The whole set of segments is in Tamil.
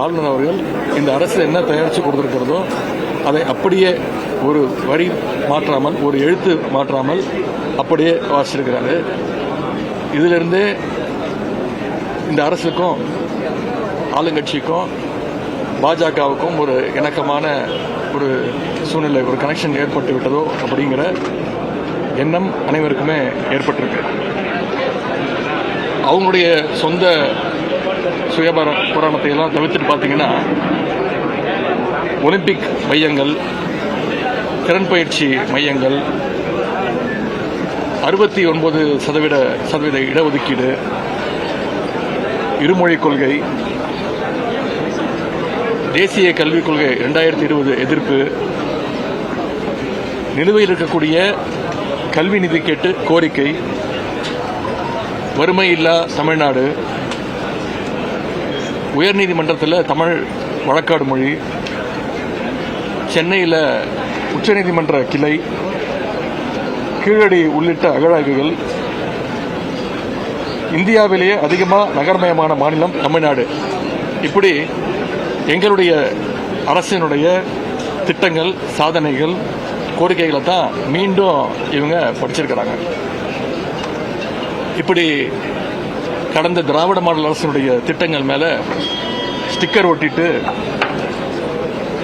ஆளுநர் அவர்கள் இந்த அரசு என்ன தயாரித்து கொடுத்திருக்கிறதோ அதை அப்படியே ஒரு வரி மாற்றாமல், ஒரு எழுத்து மாற்றாமல் அப்படியே வாசிச்சிருக்கிறாரு. இதிலிருந்து இந்த அரசுக்கும் ஆளுங்கட்சிக்கும் பாஜகவுக்கும் ஒரு இணக்கமான ஒரு சூழ்நிலை, ஒரு கனெக்ஷன் ஏற்பட்டு விட்டதோ அப்படிங்கிற எண்ணம் அனைவருக்குமே ஏற்பட்டிருக்கு. அவங்களுடைய சொந்த புராணத்தை எல்லாம் தவிர்த்துட்டு பார்த்தீங்கன்னா, ஒலிம்பிக் மையங்கள், திறன் பயிற்சி மையங்கள், 69% இடஒதுக்கீடு, இருமொழிக் கொள்கை, தேசிய கல்விக் கொள்கை 2020 எதிர்ப்பு, நிலுவையில் இருக்கக்கூடிய கல்வி நிதி கேட்டு கோரிக்கை, வறுமை இல்லா தமிழ்நாடு, உயர்நீதிமன்றத்தில் தமிழ் வழக்காடு மொழி, சென்னையில் உச்சநீதிமன்ற கிளை, கீழடி உள்ளிட்ட அகழாய்வுகள், இந்தியாவிலேயே அதிகமாக நகர்மயமான மாநிலம் தமிழ்நாடு. இப்படி எங்களுடைய அரசினுடைய திட்டங்கள், சாதனைகள், கோரிக்கைகளை தான் மீண்டும் இவங்க படிச்சிருக்கிறாங்க. இப்படி கடந்த திராவிட மாடல் அரசினுடைய திட்டங்கள் மேல ஸ்டிக்கர் ஒட்டிட்டு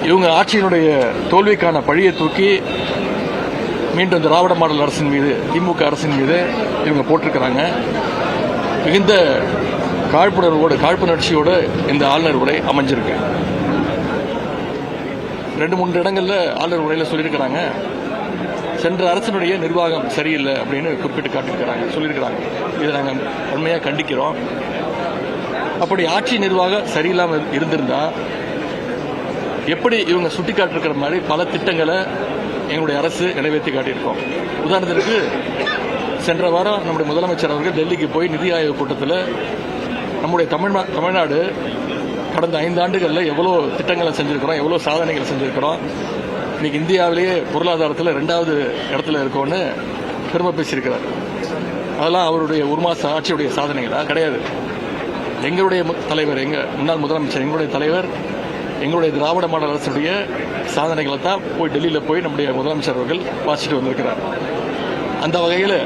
இவங்க ஆட்சியினுடைய தோல்விக்கான பழியை தூக்கி மீண்டும் திராவிட மாடல் அரசின் மீது, திமுக அரசின் மீது இவங்க போட்டிருக்கிறாங்க. மிகுந்த காழ்ப்புணர்ச்சியோடு இந்த ஆளுநர் உரை அமைஞ்சிருக்கு. 2-3 இடங்கள்ல ஆளுநர் உரையில சொல்லியிருக்கிறாங்க, சென்ற அரசினுடைய நிர்வாகம் சரியில்லை அப்படின்னு குறிப்பிட்டு காட்டியிருக்கிறாங்க, சொல்லியிருக்கிறாங்க. இதை நாங்கள் உண்மையாக கண்டிக்கிறோம். அப்படி ஆட்சி நிர்வாகம் சரியில்லாமல் இருந்திருந்தா எப்படி இவங்க சுட்டி காட்டிருக்கிற மாதிரி பல திட்டங்களை எங்களுடைய அரசு நிறைவேற்றி காட்டியிருக்கோம். உதாரணத்திற்கு சென்ற வாரம் நம்முடைய முதலமைச்சர் அவர்கள் டெல்லிக்கு போய் நிதி ஆயோக் கூட்டத்தில் நம்முடைய தமிழ்நாடு கடந்த 5 ஆண்டுகளில் எவ்வளோ திட்டங்களை செஞ்சிருக்கிறோம், எவ்வளோ சாதனைகளை செஞ்சிருக்கிறோம், இன்னைக்கு இந்தியாவிலேயே பொருளாதாரத்தில் 2வது இடத்துல இருக்கோன்னு பெருமை பேசியிருக்கிறார். அதெல்லாம் அவருடைய ஒரு மாச ஆட்சியுடைய சாதனைகளா? கிடையாது. எங்களுடைய தலைவர், முன்னாள் முதலமைச்சர், எங்களுடைய தலைவர், எங்களுடைய திராவிட மாடல் அரசுடைய சாதனைகளை தான் போய் டெல்லியில் போய் நம்முடைய முதலமைச்சர் அவர்கள் வாசிட்டு வந்திருக்கிறார். அந்த வகையில்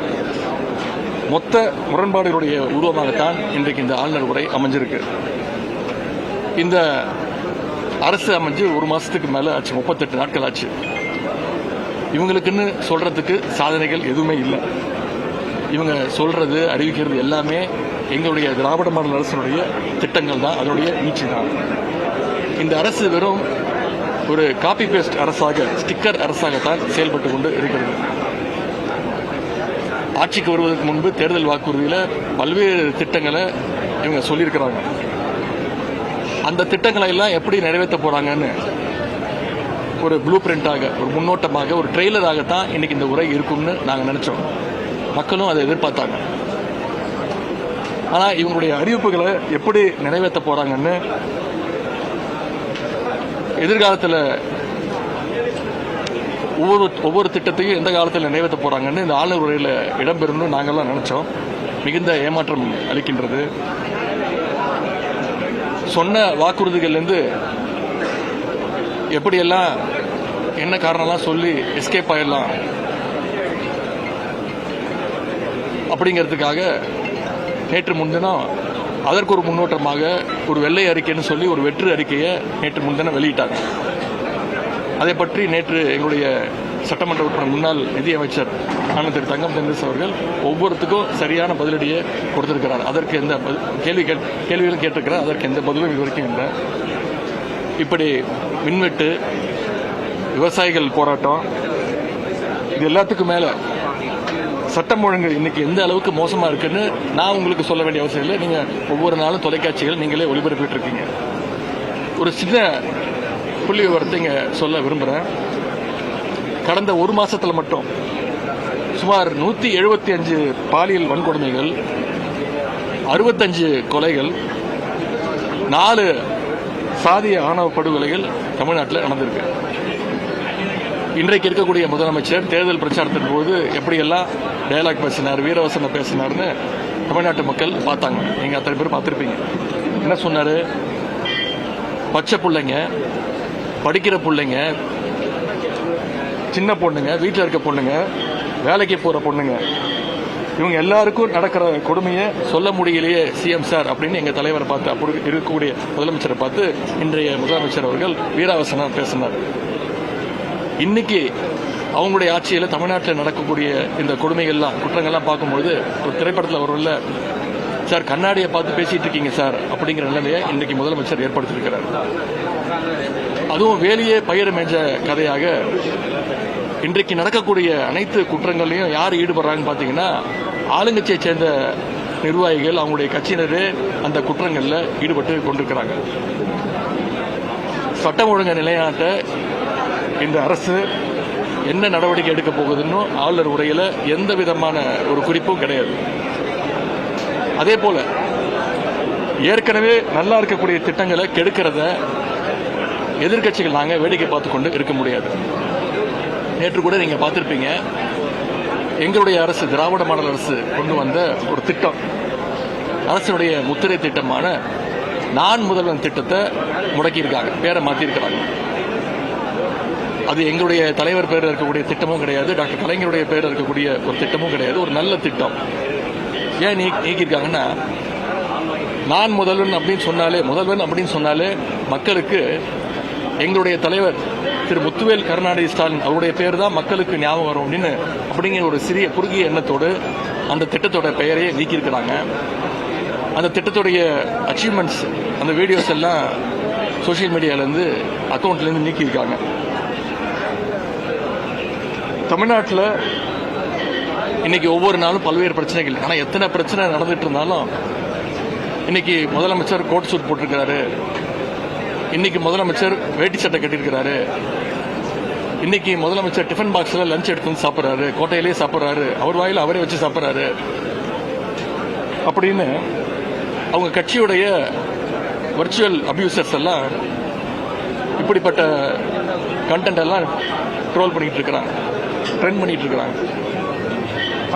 மொத்த முரண்பாடுகளுடைய உருவமாகத்தான் இன்றைக்கு இந்த ஆளுநர் உரை அமைஞ்சிருக்கு. இந்த அரசு அமைஞ்சு ஒரு மாசத்துக்கு மேல ஆச்சு, 38 நாட்கள் ஆச்சு. இவங்களுக்குன்னு சொல்றதுக்கு சாதனைகள் எதுவுமே இல்லை. இவங்க சொல்றது, அறிவிக்கிறது எல்லாமே எங்களுடைய திராவிட மாடல் அரசுடைய திட்டங்கள் தான், அதனுடைய நீட்சி தான். இந்த அரசு வெறும் ஒரு காப்பி பேஸ்ட் அரசாக, ஸ்டிக்கர் அரசாகத்தான் செயல்பட்டு கொண்டு இருக்கிறது. ஆட்சிக்கு வருவதற்கு முன்பு தேர்தல் வாக்குறுதியில் பல்வேறு திட்டங்களை இவங்க சொல்லியிருக்கிறாங்க. அந்த திட்டங்களை எல்லாம் எப்படி நிறைவேற்ற போறாங்கன்னு ஒரு ப்ளூ பிரிண்டாக, ஒரு முன்னோட்டமாக, ஒரு ட்ரெய்லராகத்தான் இன்னைக்கு இந்த உரை இருக்கும்னு நாங்கள் நினைச்சோம். மக்களும் அதை எதிர்பார்த்தாங்க. ஆனா இவங்களுடைய அறிவிப்புகளை எப்படி நிறைவேற்ற போறாங்கன்னு, எதிர்காலத்தில் ஒவ்வொரு திட்டத்தையும் எந்த காலத்தில் நிறைவேற்ற போறாங்கன்னு இந்த ஆளுநர் உரையில் இடம்பெறும்னு நாங்கள்லாம் நினைச்சோம். மிகுந்த ஏமாற்றம் அளிக்கின்றது. சொன்ன வாக்குறுதிகள்லேருந்து எப்படியெல்லாம் என்ன காரணம்லாம் சொல்லி எஸ்கேப் ஆயிடலாம் அப்படிங்கிறதுக்காக நேற்று முன்தினம் அதற்கு ஒரு முன்னோட்டமாக ஒரு வெள்ளை அறிக்கைன்னு சொல்லி ஒரு வெற்று அறிக்கையை நேற்று முன்தினம் வெளியிட்டாங்க. அதை பற்றி நேற்று எங்களுடைய சட்டமன்ற உறுப்பினர், முன்னாள் நிதியமைச்சர் திரு தங்கம் தென்னரசு அவர்கள் ஒவ்வொருத்துக்கும் சரியான பதிலடியை கொடுத்திருக்கிறார். அதற்கு எந்த கேள்விகளும் கேட்டிருக்கிறார். அதற்கு எந்த பதிலும் இதுவரைக்கும் இல்லை. இப்படி மின்வெட்டு, விவசாயிகள் போராட்டம், இது எல்லாத்துக்கும் மேல சட்டம் ஒழுங்கு இன்னைக்கு எந்த அளவுக்கு மோசமா இருக்குன்னு நான் உங்களுக்கு சொல்ல வேண்டிய அவசியம் இல்லை. நீங்க ஒவ்வொரு நாளும் தொலைக்காட்சிகள் நீங்களே ஒளிபரப்பிட்டு இருக்கீங்க. ஒரு சின்ன புள்ளி விவரத்தை இங்க சொல்ல விரும்புறேன். கடந்த ஒரு மாசத்துல மட்டும் சுமார் 175 பாலியல் வன்கொடுமைகள், 65 கொலைகள், 4 சாதிய ஆணவ படுகொலைகள் தமிழ்நாட்டில் நடந்திருக்கு. இன்றைக்கு இருக்கக்கூடிய முதலமைச்சர் தேர்தல் பிரச்சாரத்தின் போது எப்படியெல்லாம் டயலாக் பேசினார், வீரவசனம் பேசினார்னு தமிழ்நாட்டு மக்கள் பார்த்தாங்க. நீங்க அத்தனை பேர் பார்த்திருப்பீங்க. என்ன சொன்னாரு? பச்சை பிள்ளைங்க, படிக்கிற பிள்ளைங்க, சின்ன பொண்ணுங்க, வீட்டில் இருக்க பொண்ணுங்க, வேலைக்கு போகிற பொண்ணுங்க, இவங்க எல்லாருக்கும் நடக்கிற கொடுமையை சொல்ல முடியலையே சிஎம் சார் அப்படின்னு எங்கள் தலைவரை பார்த்து அப்படி இருக்கக்கூடிய முதலமைச்சரை பார்த்து இன்றைய முதலமைச்சர் அவர்கள் வீராவசனம் பேசினார். இன்னைக்கு அவங்களுடைய ஆட்சியில் தமிழ்நாட்டில் நடக்கக்கூடிய இந்த கொடுமைகள்லாம் குற்றங்கள்லாம் பார்க்கும்பொழுது ஒரு திரைப்படத்தில் வரும்ல சார் கண்ணாடியை பார்த்து பேசிட்டு இருக்கீங்க சார் அப்படிங்கிற நிலைமையை இன்னைக்கு முதலமைச்சர் ஏற்படுத்தியிருக்கிறார். அதுவும் வேலையே பயிர் மேய்ஞ்ச கதையாக இன்றைக்கு நடக்கக்கூடிய அனைத்து குற்றங்களையும் யார் ஈடுபடுறாங்கன்னு பார்த்தீங்கன்னா ஆளுங்கட்சியை சேர்ந்த நிர்வாகிகள், அவங்களுடைய கட்சியினரே அந்த குற்றங்களில் ஈடுபட்டு கொண்டிருக்கிறாங்க. சட்டம் ஒழுங்கு நிலைநாட்ட இந்த அரசு என்ன நடவடிக்கை எடுக்க போகுதுன்னு ஆளுநர் உரையில் எந்த விதமான ஒரு குறிப்பும் கிடையாது. அதே போல ஏற்கனவே நல்லா இருக்கக்கூடிய திட்டங்களை கெடுக்கிறத எதிர்கட்சிகள் நாங்கள் வேடிக்கை பார்த்து கொண்டு இருக்க முடியாது. நேற்று கூட நீங்க பார்த்திருப்பீங்க, எங்களுடைய அரசு திராவிட மாடல் அரசு கொண்டு வந்த ஒரு திட்டம், அரசுடைய முத்திரை திட்டமான நான் முதல்வன் திட்டத்தை முடக்கியிருக்காங்க, பேரை மாற்றிருக்கிறாங்க. அது எங்களுடைய தலைவர் பேரில் இருக்கக்கூடிய திட்டமும் கிடையாது, டாக்டர் கலைஞருடைய பேரில் இருக்கக்கூடிய ஒரு திட்டமும் கிடையாது, ஒரு நல்ல திட்டம். ஏன் நீக்கியிருக்காங்கன்னா, நான் முதல்வன் அப்படின்னு சொன்னாலே மக்களுக்கு எங்களுடைய தலைவர் திரு முத்துவேல் கருணாநிதி ஸ்டாலின் அவருடைய பேர் தான் மக்களுக்கு ஞாபகம் வரும் அப்படிங்கிற ஒரு சிறிய குறுகிய எண்ணத்தோடு அந்த திட்டத்தோட பெயரையே நீக்கியிருக்கிறாங்க. அந்த திட்டத்துடைய அச்சீவ்மெண்ட்ஸ், அந்த வீடியோஸ் எல்லாம் சோசியல் மீடியாவிலேருந்து அக்கௌண்ட்லேருந்து நீக்கியிருக்காங்க. தமிழ்நாட்டில் இன்னைக்கு ஒவ்வொரு நாளும் பல்வேறு பிரச்சனைகள், ஆனால் எத்தனை பிரச்சனை நடந்துட்டு இருந்தாலும் இன்னைக்கு முதலமைச்சர் கோட் சூட் போட்டிருக்கிறாரு, இன்னைக்கு முதலமைச்சர் வேட்டி சட்டை கட்டியிருக்கிறாரு, இன்னைக்கு முதலமைச்சர் டிஃபன் பாக்ஸில் லஞ்ச் எடுத்து வந்து சாப்பிட்றாரு, கோட்டையிலேயே சாப்பிட்றாரு, அவர் வாயில் அவரே வச்சு சாப்பிட்றாரு அப்படின்னு அவங்க கட்சியுடைய வர்ச்சுவல் அபியூசர்ஸ் எல்லாம் இப்படிப்பட்ட கண்டென்ட் எல்லாம் ட்ரோல் பண்ணிட்டு இருக்கிறாங்க, ட்ரெண்ட் பண்ணிட்டு இருக்கிறாங்க.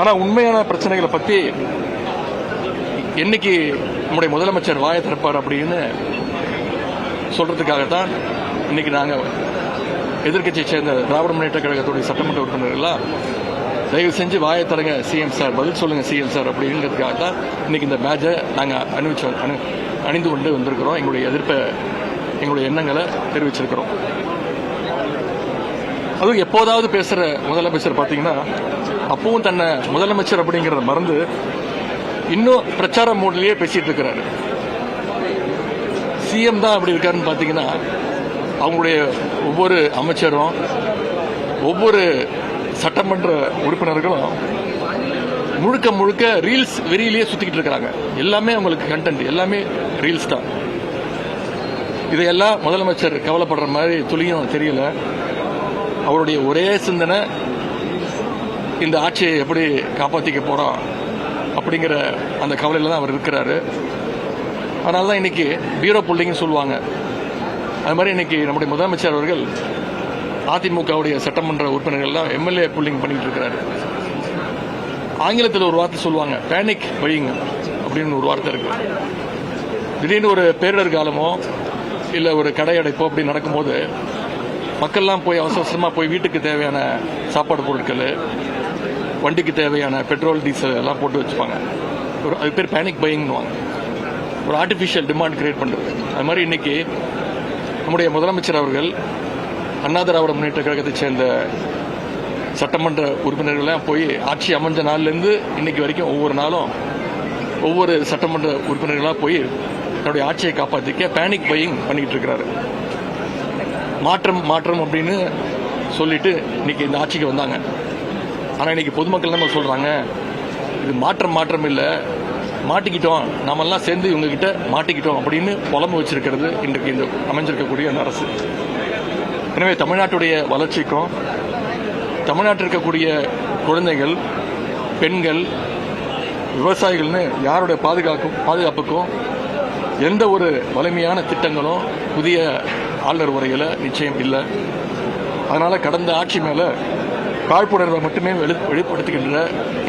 ஆனா உண்மையான பிரச்சனைகளை பத்தி என்னைக்கு நம்முடைய முதலமைச்சர் வாயை திறப்பார் அப்படின்னு சொல்றதுக்காகத்தான் இன்னைக்கு நாங்க எதிர்கட்சியை சேர்ந்த திராவிட முன்னேற்ற கழகத்துடைய சட்டமன்ற உறுப்பினர்கள்லாம் தயவு செஞ்சு வாயை தரங்க சிஎம் சார், பதில் சொல்லுங்க சிஎம் சார் அப்படிங்கிறதுக்காக தான் இன்னைக்கு இந்த பேட்சை நாங்கள் அணிந்து கொண்டு வந்திருக்கிறோம். எங்களுடைய எதிர்ப்பை, எங்களுடைய எண்ணங்களை தெரிவிச்சிருக்கிறோம். அதுவும் எப்போதாவது பேசுற முதலமைச்சர் பார்த்தீங்கன்னா அப்பவும் தன்னை முதலமைச்சர் அப்படிங்கிறத மறந்து இன்னும் பிரச்சார மோட்லயே பேசிட்டு இருக்கிறாரு. சிஎம் தான் அப்படி இருக்காருன்னு பார்த்தீங்கன்னா அவங்களுடைய ஒவ்வொரு அமைச்சரும் ஒவ்வொரு சட்டமன்ற உறுப்பினர்களும் முழுக்க முழுக்க ரீல்ஸ் வெறியிலேயே சுத்திக்கிட்டு இருக்கிறாங்க. எல்லாமே அவங்களுக்கு கண்டென்ட், எல்லாமே ரீல்ஸ் தான். இதையெல்லாம் முதலமைச்சர் கவலைப்படுற மாதிரி துளியும் தெரியல. அவருடைய ஒரே சிந்தனை இந்த ஆட்சியை எப்படி காப்பாற்றிக்க போறோம் அப்படிங்கிற அந்த கவலையில தான் அவர் இருக்கிறாரு. அதனால தான் இன்னைக்கு பீரோ புல்லிங்னு சொல்லுவாங்க. அது மாதிரி இன்னைக்கு நம்முடைய முதலமைச்சர் அவர்கள் அதிமுகவுடைய சட்டமன்ற உறுப்பினர்கள்லாம் எம்எல்ஏ புல்லிங் பண்ணிட்டு இருக்கிறாரு. ஆங்கிலத்தில் ஒரு வார்த்தை சொல்லுவாங்க, பேனிக் பையிங் அப்படின்னு ஒரு வார்த்தை இருக்கு. திடீர்னு ஒரு பேரிடர் காலமோ இல்லை ஒரு கடை அடைப்போ அப்படி நடக்கும்போது மக்கள்லாம் போய் அவசர அவசரமாக போய் வீட்டுக்கு தேவையான சாப்பாடு பொருட்கள், வண்டிக்கு தேவையான பெட்ரோல் டீசல் எல்லாம் போட்டு வச்சுப்பாங்க. அது பேர் பேனிக் பையிங்னுவாங்க. ஒரு ஆர்டிஃபிஷியல் டிமாண்ட் கிரியேட் பண்ணுறது. அது மாதிரி இன்னைக்கு நம்முடைய முதலமைச்சர் அவர்கள் அண்ணா திராவிட முன்னேற்ற கழகத்தை சேர்ந்த சட்டமன்ற உறுப்பினர்கள்லாம் போய் ஆட்சி அமைஞ்ச நாள்லேருந்து இன்னைக்கு வரைக்கும் ஒவ்வொரு நாளும் ஒவ்வொரு சட்டமன்ற உறுப்பினர்களாக போய் தன்னுடைய ஆட்சியை காப்பாற்றிக்க பேனிக் பையிங் பண்ணிட்டு இருக்கிறாரு. மாற்றம் மாற்றம் அப்படின்னு சொல்லிட்டு இன்னைக்கு இந்த ஆட்சிக்கு வந்தாங்க. ஆனால் இன்னைக்கு பொதுமக்கள் நம்ம சொல்றாங்க, இது மாற்றம் மாற்றம் இல்லை, மாட்டிக்கிட்டோம், நாமெல்லாம் சேர்ந்து இவங்க கிட்ட மாட்டிக்கிட்டோம் அப்படின்னு புலம்பு வச்சிருக்கிறது இன்றைக்கு இந்த அமைஞ்சிருக்கக்கூடிய அந்த அரசு. எனவே தமிழ்நாட்டுடைய வளர்ச்சிக்கும் தமிழ்நாட்டில் இருக்கக்கூடிய குழந்தைகள், பெண்கள், விவசாயிகள்னு யாருடைய பாதுகாப்புக்கும் எந்த ஒரு வலிமையான திட்டங்களும் புதிய ஆளுநர் உரையில் நிச்சயம் இல்லை. அதனால கடந்த ஆட்சி மேல காழ்ப்புணர்வை மட்டுமே வெளிப்படுத்துகின்ற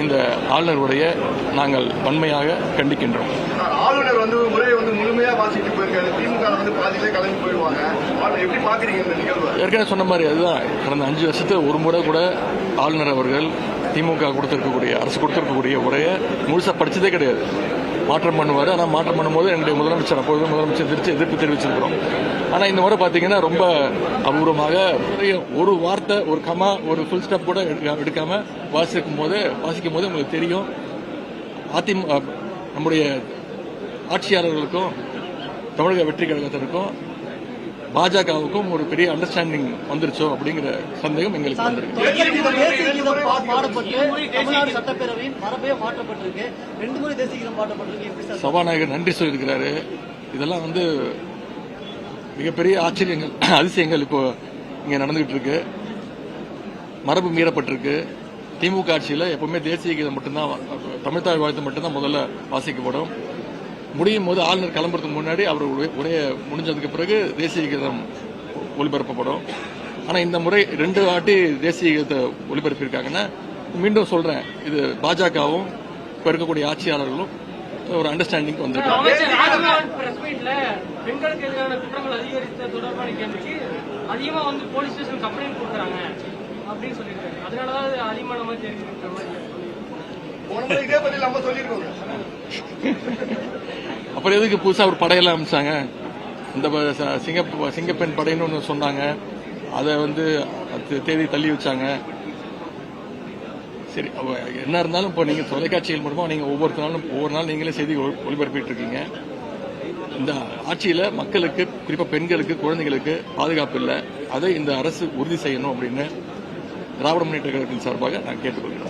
இந்த ஆளுநர் உரையை நாங்கள் வன்மையாக கண்டிக்கின்றோம். ஆளுநர் முறையை முழுமையாக வாசிட்டு போயிருக்காரு. திமுக வந்து பாதியிலே கிளம்பி போயிடுவாங்க. எப்படி பாக்குறீங்க இந்த நிகழ்வு? ஏற்கனவே சொன்ன மாதிரி அதுதான் கடந்த 5 வருஷத்துல ஒரு முறை கூட ஆளுநர் அவர்கள் திமுக கொடுத்திருக்கக்கூடிய அரசு கொடுத்திருக்கக்கூடிய உரையை முழுசா படிச்சதே கிடையாது. மாற்றம் பண்ணுவார். ஆனால் மாற்றம் பண்ணும்போது என்னுடைய முதலமைச்சர் அப்போது முதலமைச்சர் திருச்சி எதிர்ப்பு தெரிவிச்சிருக்கிறோம். ஆனால் இந்த முறை பார்த்தீங்கன்னா ரொம்ப அபூர்வமாக ஒரு வார்த்தை, ஒரு கமா, ஒரு ஃபுல் ஸ்டாப் கூட எடுக்காம வாசிக்கும் போது உங்களுக்கு தெரியும் அதிமுக நம்முடைய ஆட்சியாளர்களுக்கும் தமிழக வெற்றி கழகத்திற்கும் பாஜகவுக்கும் ஒரு பெரிய அண்டர்ஸ்டாண்டிங் வந்துருச்சோ அப்படிங்கிற சந்தேகம் எங்களுக்கு வந்திருக்கு. சபாநாயகர் நன்றி சொல்லியிருக்கிறாரு. இதெல்லாம் வந்து மிகப்பெரிய ஆச்சரியங்கள், அதிசயங்கள் இப்போ இங்க நடந்துகிட்டு இருக்கு. மரபு மீறப்பட்டிருக்கு. திமுக ஆட்சியில் எப்பவுமே தேசிய கீதம் மட்டும்தான், தமிழ்தாய் வாழ்த்து மட்டும்தான் முதல்ல வாசிக்கப்படும். முடியும் போது ஆளுநர் கிளம்புறதுக்கு முன்னாடி அவர் உரைய முடிஞ்சதுக்கு பிறகு தேசிய கீதம் ஒளிபரப்பப்படும். ஆனா இந்த முறை 2 வாட்டி தேசிய கீதத்தை ஒளிபரப்பியிருக்காங்கன்னா, மீண்டும் சொல்றேன், இது பாஜகவும் இப்ப இருக்கக்கூடிய ஆட்சியாளர்களும் ஒரு அண்டர்ஸ்டாண்டிங் வந்திருக்காங்க. பெண்களுக்கு எதிரான குற்றங்கள் அதிகரித்த தொடர்பான கேள்விக்கு அதிகமா வந்து போலீஸ் ஸ்டேஷன் கம்ப்ளைண்ட் கொடுக்குறாங்க அப்படின்னு சொல்லியிருக்காரு. அதனாலதான் அதிகமான மாதிரி தெரிஞ்சுக்கிற மாதிரி இதே பத்தி நம்ம சொல்லிருக்கோம். அப்புறம் எதுக்கு புதுசா ஒரு படையெல்லாம் அமைச்சாங்க? இந்த சிங்கப்பெண் படைன்னு ஒன்று சொன்னாங்க. அதை வந்து தேதி தள்ளி வச்சாங்க. சரி, என்ன இருந்தாலும் இப்போ நீங்க தொலைக்காட்சிகள் மூலமா நீங்க ஒவ்வொரு நாள் நீங்களே செய்தி ஒளிபரப்பிட்டு இருக்கீங்க. இந்த ஆட்சியில மக்களுக்கு, குறிப்பா பெண்களுக்கு, குழந்தைகளுக்கு பாதுகாப்பு இல்லை. அதை இந்த அரசு உறுதி செய்யணும் அப்படின்னு திராவிட முன்னேற்ற கழகத்தின் சார்பாக நான் கேட்டுக்கொள்கிறேன்.